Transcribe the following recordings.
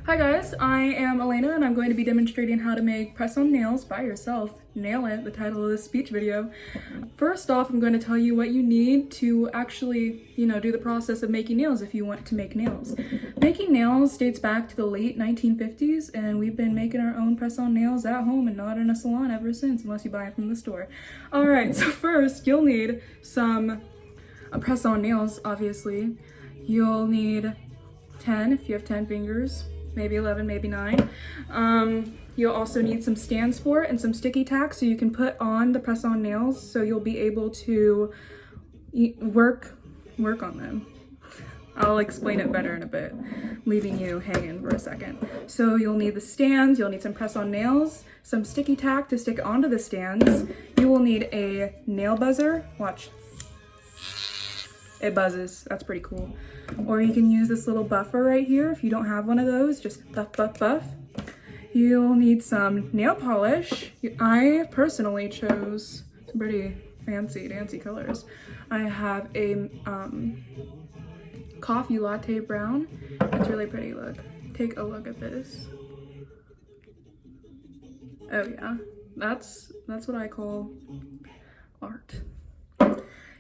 Hi guys, I am Elena and I'm going to be demonstrating how to make press-on nails by yourself. Nail it, the title of this speech video. First off, I'm going to tell you what you need to actually, do the process of making nails if you want to make nails. Making nails dates back to the late 1950s and we've been making our own press-on nails at home and not in a salon ever since, unless you buy it from the store. Alright, so first you'll need some press-on nails, obviously. You'll need 10 if you have 10 fingers. Maybe 11, maybe 9. You'll also need some stands for it and some sticky tack so you can put on the press-on nails so you'll be able to work on them. I'll explain it better in a bit, leaving you hanging for a second. So you'll need the stands, you'll need some press-on nails, some sticky tack to stick onto the stands. You will need a nail buzzer. Watch. It buzzes. That's pretty cool. Or you can use this little buffer right here. If you don't have one of those, just buff, buff, buff. You'll need some nail polish. I personally chose some pretty fancy, dancy colors. I have a coffee latte brown. It's really pretty, look. Take a look at this. Oh yeah, that's what I call art.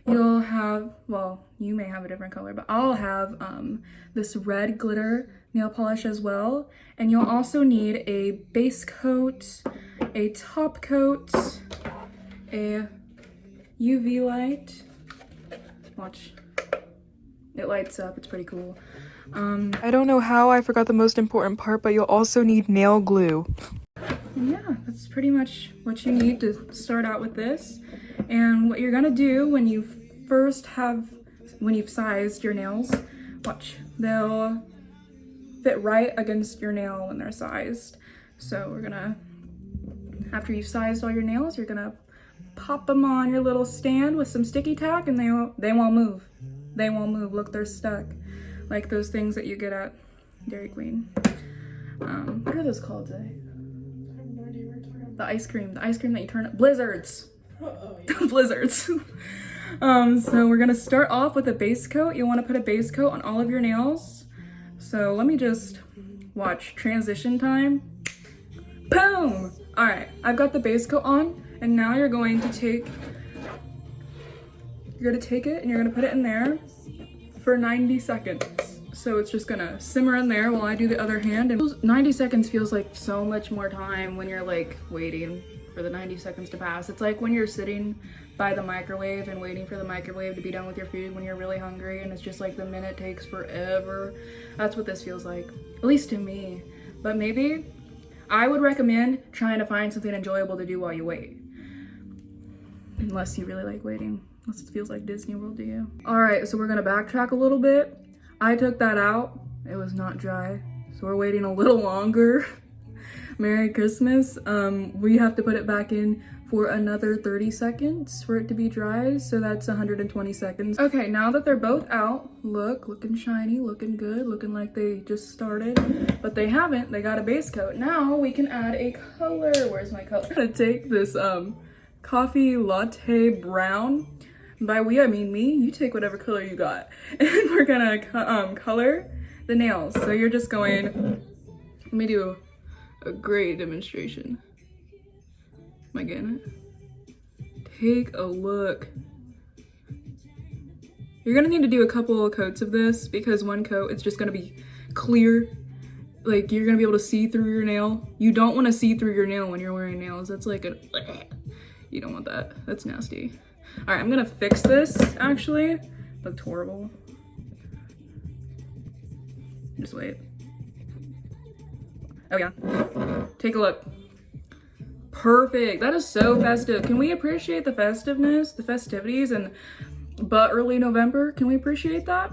You'll have, well, you may have a different color, but I'll have this red glitter nail polish as well. And you'll also need a base coat, a top coat, a UV light. Watch, it lights up, it's pretty cool. I don't know how I forgot the most important part, but you'll also need nail glue. And yeah, that's pretty much what you need to start out with this. And what you're gonna do when you've sized your nails, watch, they'll fit right against your nail when they're sized. So we're gonna, after you've sized all your nails, you're gonna pop them on your little stand with some sticky tack and they won't move. They won't move, look, they're stuck. Like those things that you get at Dairy Queen. What are those called today? The ice cream that you turn up, blizzards. Yeah. Blizzards. So we're gonna start off with a base coat. You'll want to put a base coat on all of your nails. So let me just watch transition time. Boom! All right, I've got the base coat on, and now you're going to take it and you're gonna put it in there for 90 seconds. So it's just gonna simmer in there while I do the other hand. And 90 seconds feels like so much more time when you're like waiting for the 90 seconds to pass. It's like when you're sitting by the microwave and waiting for the microwave to be done with your food when you're really hungry and it's just like the minute takes forever. That's what this feels like, at least to me. But maybe I would recommend trying to find something enjoyable to do while you wait. Unless you really like waiting. Unless it feels like Disney World to you. All right, so we're gonna backtrack a little bit. I took that out, it was not dry. So we're waiting a little longer. Merry Christmas. We have to put it back in for another 30 seconds for it to be dry, so that's 120 seconds. Okay, now that they're both out, looking shiny, looking good, looking like they just started, but they haven't, they got a base coat. Now we can add a color. Where's my color? I'm gonna take this coffee latte brown. By we, I mean me. You take whatever color you got. And we're gonna color the nails. So you're just going, let me do a great demonstration. Am I getting it? Take a look. You're gonna need to do a couple of coats of this because one coat, it's just gonna be clear. Like you're gonna be able to see through your nail. You don't wanna see through your nail when you're wearing nails. That's like you don't want that. That's nasty. All right, I'm gonna fix this actually. Looked horrible. Just wait. Oh yeah, take a look. Perfect, that is so festive. Can we appreciate the festiveness, the festivities, but early November? Can we appreciate that?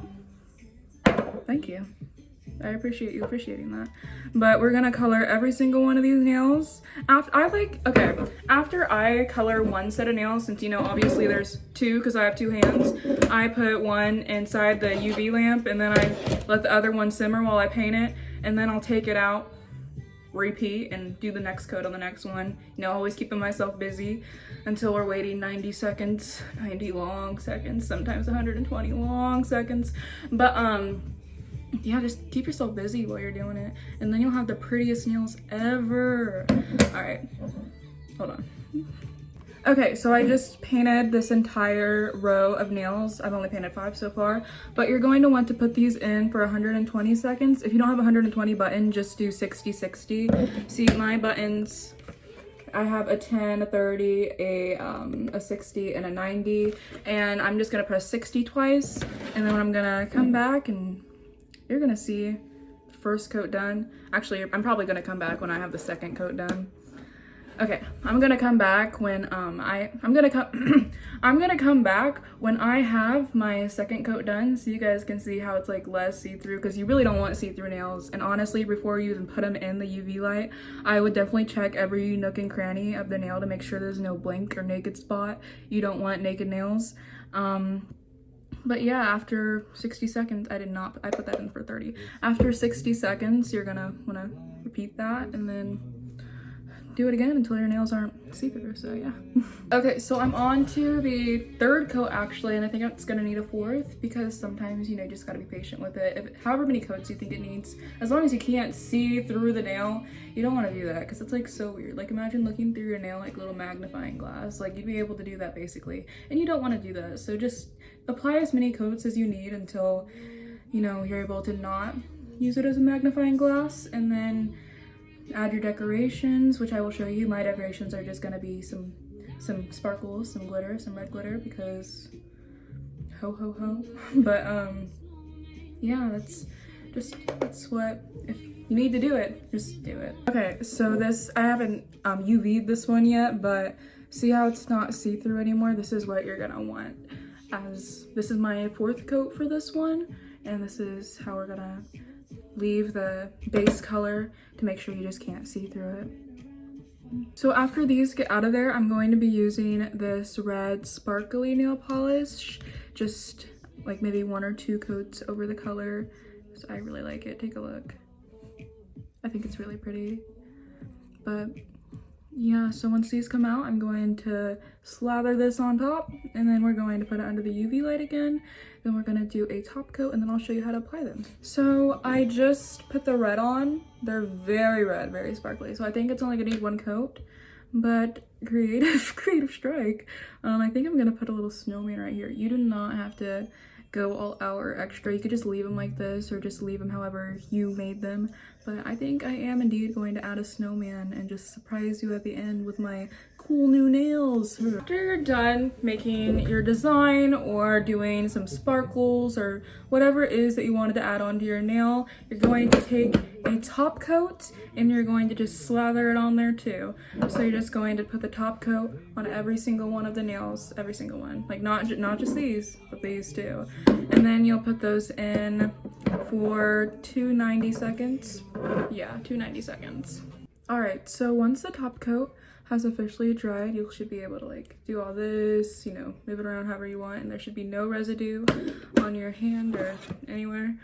Thank you. I appreciate you appreciating that. But we're gonna color every single one of these nails. After I color one set of nails, since obviously there's two because I have two hands, I put one inside the UV lamp and then I let the other one simmer while I paint it, and then I'll take it out, repeat, and do the next coat on the next one. Always keeping myself busy until we're waiting 90 seconds, 90 long seconds, sometimes 120 long seconds. But yeah, just keep yourself busy while you're doing it, and then you'll have the prettiest nails ever. All right, hold on. Okay, so I just painted this entire row of nails. I've only painted 5 so far, but you're going to want to put these in for 120 seconds. If you don't have a 120 button, just do 60-60. See, my buttons, I have a 10, a 30, a 60, and a 90, and I'm just gonna press 60 twice, and then I'm gonna come back and you're gonna see the first coat done. Actually, I'm probably gonna come back when I have the second coat done. Okay, I'm gonna come back when I'm gonna come back when I have my second coat done, so you guys can see how it's like less see-through, because you really don't want see-through nails. And honestly, before you even put them in the UV light, I would definitely check every nook and cranny of the nail to make sure there's no blink or naked spot. You don't want naked nails. But yeah, after 60 seconds, I put that in for 30. After 60 seconds, you're gonna wanna repeat that and then do it again until your nails aren't see-through, so yeah. Okay, so I'm on to the third coat actually, and I think it's gonna need a fourth, because sometimes, you know, you just gotta be patient with it. However many coats you think it needs, as long as you can't see through the nail, you don't wanna do that, because it's like so weird. Like imagine looking through your nail like a little magnifying glass, like you'd be able to do that basically, and you don't wanna do that. So just apply as many coats as you need until, you know, you're able to not use it as a magnifying glass, and then add your decorations, which I will show you. My decorations are just gonna be some sparkles, some glitter, some red glitter, because ho ho ho. But yeah, that's what, if you need to do it, just do it. Okay, so this, I haven't UV'd this one yet, but see how it's not see-through anymore? This is what you're gonna want, as this is my fourth coat for this one, and this is how we're gonna leave the base color to make sure you just can't see through it. So after these get out of there, I'm going to be using this red sparkly nail polish, just like maybe 1 or 2 coats over the color. So I really like it. Take a look. I think it's really pretty. But yeah, so once these come out, I'm going to slather this on top, and then we're going to put it under the UV light again. Then we're gonna do a top coat, and then I'll show you how to apply them. So I just put the red on. They're very red, very sparkly. So I think it's only gonna need 1 coat, but creative strike. I think I'm gonna put a little snowman right here. You do not have to go all out or extra. You could just leave them like this, or just leave them however you made them. But I think I am indeed going to add a snowman and just surprise you at the end with my cool new nails. After you're done making your design or doing some sparkles or whatever it is that you wanted to add onto your nail, you're going to take a top coat and you're going to just slather it on there too. So you're just going to put the top coat on every single one of the nails, every single one. Like not just these, but these too. And then you'll put those in for 290 seconds. Yeah, 290 seconds. All right, so once the top coat has officially dried, you should be able to like do all this, you know, move it around however you want, and there should be no residue on your hand or anywhere.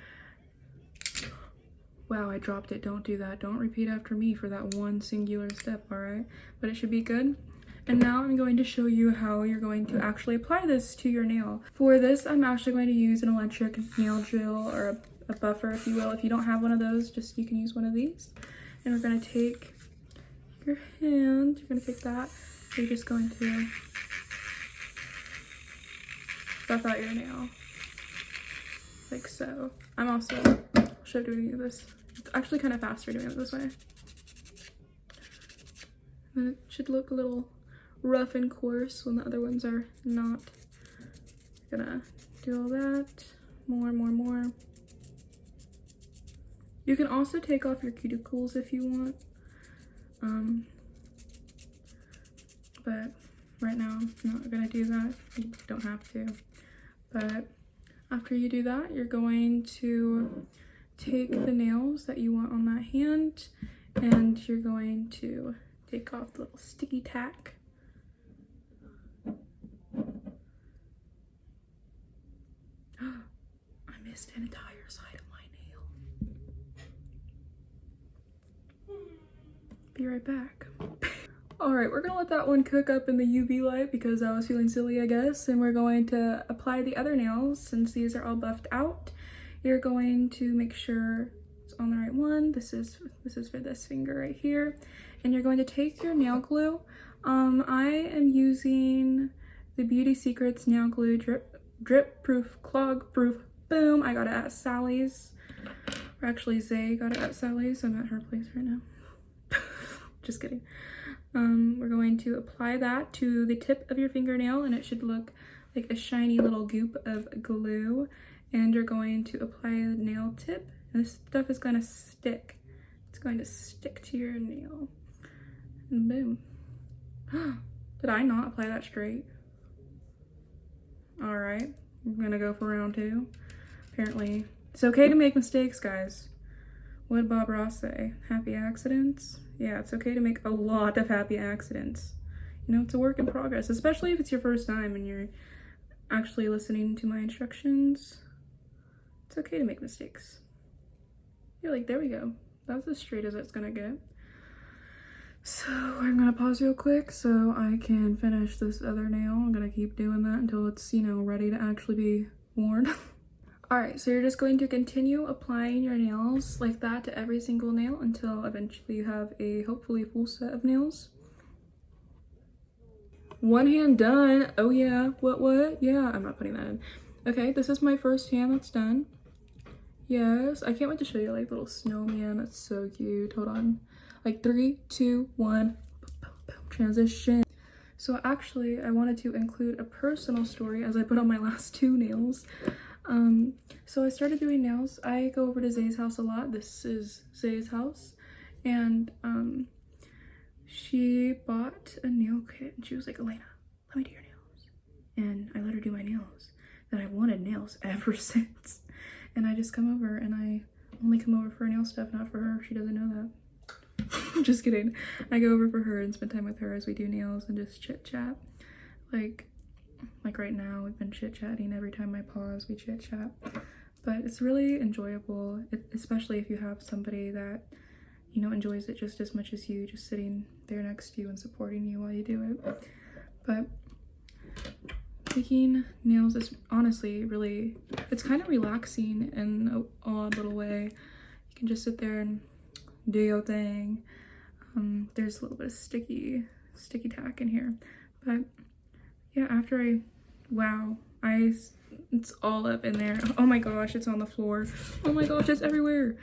Wow, I dropped it. Don't do that. Don't repeat after me for that one singular step, all right? But it should be good. And now I'm going to show you how you're going to actually apply this to your nail. For this, I'm actually going to use an electric nail drill, or a buffer, if you will. If you don't have one of those, just you can use one of these. And we're going to take your hand, you're going to take that, you're just going to buff out your nail, like so. I'm also doing this. It's actually kind of faster doing it this way. And it should look a little rough and coarse when the other ones are not. Gonna do all that, more. You can also take off your cuticles if you want. But right now I'm not gonna do that. You don't have to. But after you do that, you're going to take the nails that you want on that hand, and you're going to take off the little sticky tack. I missed an entire side of my nail. Be right back. All right, we're gonna let that one cook up in the UV light because I was feeling silly, I guess, and we're going to apply the other nails. Since these are all buffed out, you're going to make sure it's on the right one. This is for this finger right here. And you're going to take your nail glue. I am using the Beauty Secrets nail glue, drip proof, clog proof. Boom, I got it at Sally's. Or actually Zay got it at Sally's. I'm at her place right now. Just kidding. We're going to apply that to the tip of your fingernail, and it should look like a shiny little goop of glue. And you're going to apply the nail tip, and this stuff is going to stick. It's going to stick to your nail. And boom. Did I not apply that straight? All right, I'm gonna go for round 2. Apparently, it's okay to make mistakes, guys. What did Bob Ross say? Happy accidents? Yeah, it's okay to make a lot of happy accidents. You know, it's a work in progress, especially if it's your first time and you're actually listening to my instructions. It's okay to make mistakes. You're like, there we go. That's as straight as it's gonna get. So I'm gonna pause real quick so I can finish this other nail. I'm gonna keep doing that until it's, you know, ready to actually be worn. All right, so you're just going to continue applying your nails like that to every single nail until eventually you have a hopefully full set of nails. One hand done. Oh yeah, what? Yeah, I'm not putting that in. Okay, this is my first hand that's done. Yes, I can't wait to show you like little snowman. That's so cute. Hold on. Like 3, 2, 1, transition. So actually, I wanted to include a personal story as I put on my last 2 nails. So I started doing nails. I go over to Zay's house a lot. This is Zay's house. And she bought a nail kit and she was like, Elena, let me do your nails. And I let her do my nails. And I've wanted nails ever since. And I just come over, and I only come over for nail stuff, not for her. She doesn't know that. Just kidding. I go over for her and spend time with her as we do nails and just chit chat. Like right now, we've been chit chatting every time I pause, we chit chat. But it's really enjoyable, especially if you have somebody that, you know, enjoys it just as much as you, just sitting there next to you and supporting you while you do it. But making nails is honestly really, it's kind of relaxing in an odd little way. You can just sit there and do your thing. There's a little bit of sticky tack in here, but yeah, after it's all up in there. Oh my gosh, it's on the floor. Oh my gosh, it's everywhere.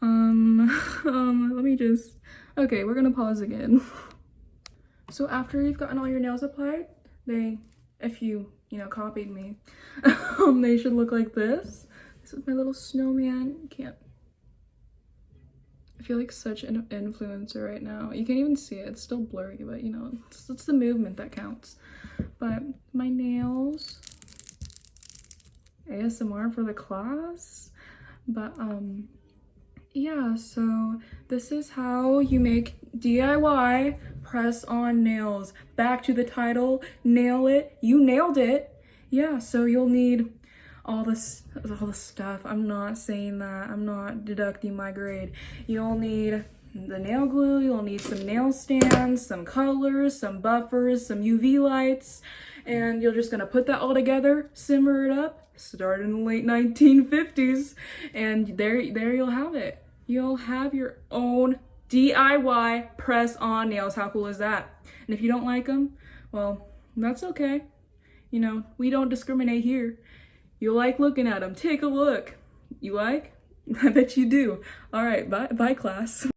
Let me just, okay, we're gonna pause again. So after you've gotten all your nails applied, if you know, copied me, they should look like this. This is my little snowman. I feel like such an influencer right now. You can't even see it. It's still blurry, but you know, it's the movement that counts. But my nails, ASMR for the class. But yeah, so this is how you make DIY press-on nails. Back to the title, nail it. You nailed it. Yeah, so you'll need all this stuff. I'm not saying that. I'm not deducting my grade. You'll need the nail glue. You'll need some nail stands, some colors, some buffers, some UV lights, and you're just gonna put that all together, simmer it up, start in the late 1950s, and there you'll have it. You'll have your own DIY press-on nails. How cool is that? And if you don't like them, well, that's okay. You know, we don't discriminate here. You like looking at them. Take a look. You like? I bet you do. All right, bye class.